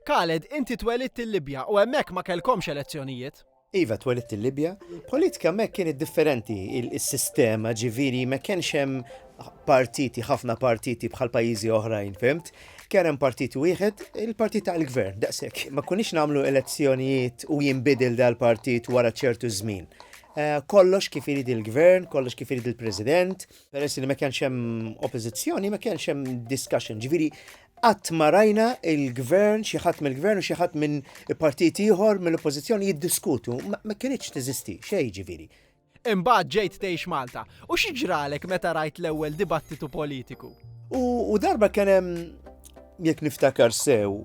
Khaled, inti twelidt il-Libja u hemmhekk ma kellkomx elezzjonijiet. Iva twelidt il-Libja, politika mek kienet differenti il-sistema ġiviri ma kienx hemm partiti, ħafna partiti bħal pajjiżi oħrajn, fimt? Kien hemm partit wieħed, il-partit tal-gvern, daqshekk. Ma kunix nagħmlu elezzjonijiet u jinbidel dal-partit wara ċertu żmien. Kollox kif irid il-gvern, kollox kif irid il-president, peress li ma kienx hemm oppożizzjoni, ma kienx hemm discussion. Ġifieri qatt ma rajna il-gvern, xi ħadd mill-gvern u xi ħadd minn partit ieħor mill-oppożizzjoni jiddiskutu, ma kienx teżisti xejn ġifieri. Imbagħad ġejt tgħix Malta. U xi ġralek meta rajt l-ewwel dibattitu politiku? U darba kien hemm, jekk niftakar sew,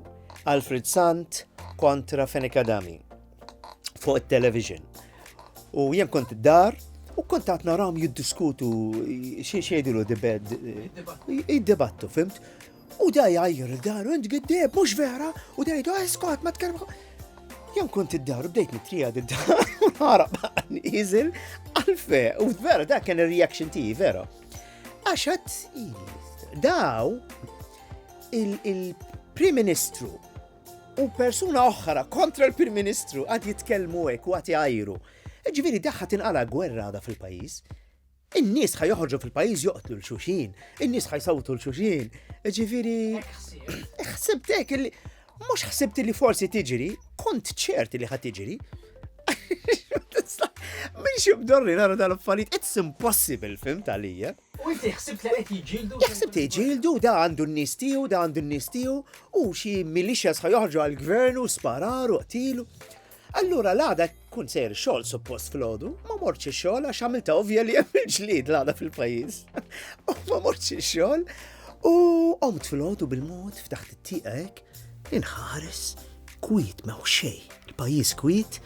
Alfred Sant kontra Fenek Adami fuq it-television. U jien kont id-dar u kont qed narahom jiddiskutu xi jgħidilu id-dibattu, fimt? U da jgħajjer il-dar, u int għiddeb, mux vera, u da jgħidu, skot, ma tkellem. Jan kont id-dar, u bdejt nitrija id-dar, u narab nizil, għalfe, u vera, da kien il-reaction ti, vera. Għaxat, daw, il-Prim Ministru u persuna oħra kontra l-Prim Ministru għad jitkellmu hekk u għad jgħajru. Ġifieri daħħa tinqala gwerra da fil-pajjiż. In-nies ħajjoħorġu fil-pajjiż joqtlu l-xuxin, in-nies ħajsawtu l-xuxin. Ġifieri ħsibtek li mhux ħsibt li forsi tiġri, kont ċert li ħad tiġri. Minx jibdorri nara dal-affarijiet, it's impossible, fimt għalija. U inti ħsibt li qed jiġġieldu? Jaħseb tiġġieldu, da għandu n-nies tiegħu, da għandu n-nies tiegħu, u xi militias ħajjoħorġu għall-gvern u spararu, qtilu. Allura l-għada kun sejr xogħol suppost fil-ħodu, ma morċi xogħol għax għamilta ovvja li hemm il-ġlied l-għada fil-pajjiż. U ma morċi xogħol u qomt fil-ħodu bil-mod ftaħt it-tieqa hekk, inħares kwiet ma' xejn. Il-pajjiż kwiet,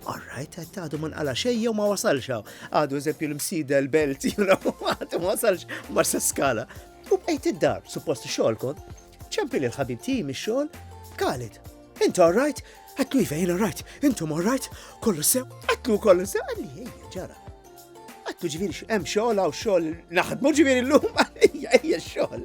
all right, għadu ma nqala xejn jew ma wasalx hawn. Għadu eżempju l-msida l-belt, għadu ma wasalx marsa skala. U bqejt id-dar, suppost xogħol kont, ċempil il-ħabib tiegħi mix-xogħol, Khaled, inti all right? Għatlu jfejn, all right, intom all right, kollu sew, għatlu kollu sew, għalli, ġara. Għatlu ġiviri, hemm xogħol għaw xogħol, naħdmu ġiviri l-lum, ejja xogħol.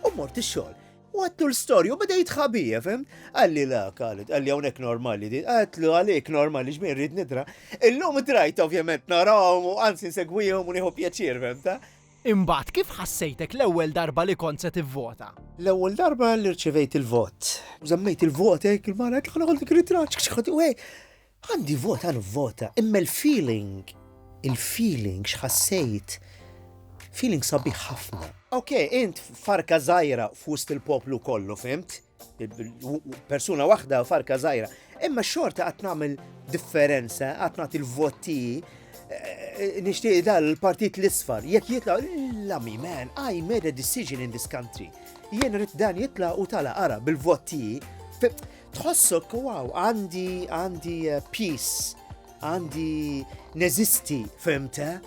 U mort ix-xogħol. U għatlu l-storju, bada jitħabija, fem? Għalli la, Khaled, għalli hawnhekk normali di, għatlu għalik normali ġmien rrid nidra. Illum trajt ovvjament narawhom u anzi nsegwihom u nieħu pjaċir, fem ta'? Imbagħad kif ħassejtek l-ewwel darba li kont se tivvota? L-ewwel darba li rċevejt il-vot. Żammejt il-vot hekk il-mara qed ħana għandek ritraċ x'ħad għandi vot għandu vota, imma il-feeling x'ħassejt feeling sabiħ ħafna. Okay, int farka żgħira f'wust il-poplu kollu, fimt? Persuna waħda farka żgħira, imma xorta qed nagħmel differenza, qed nagħti il-vot tiegħi. Nixtieq dal-partit l-isfar, jekk jitla, lami man, I made a decision in this country. Jien rrid dan jitla u tala ara bil-voti, tħossok, wow, għandi peace, għandi neżisti, fehmta?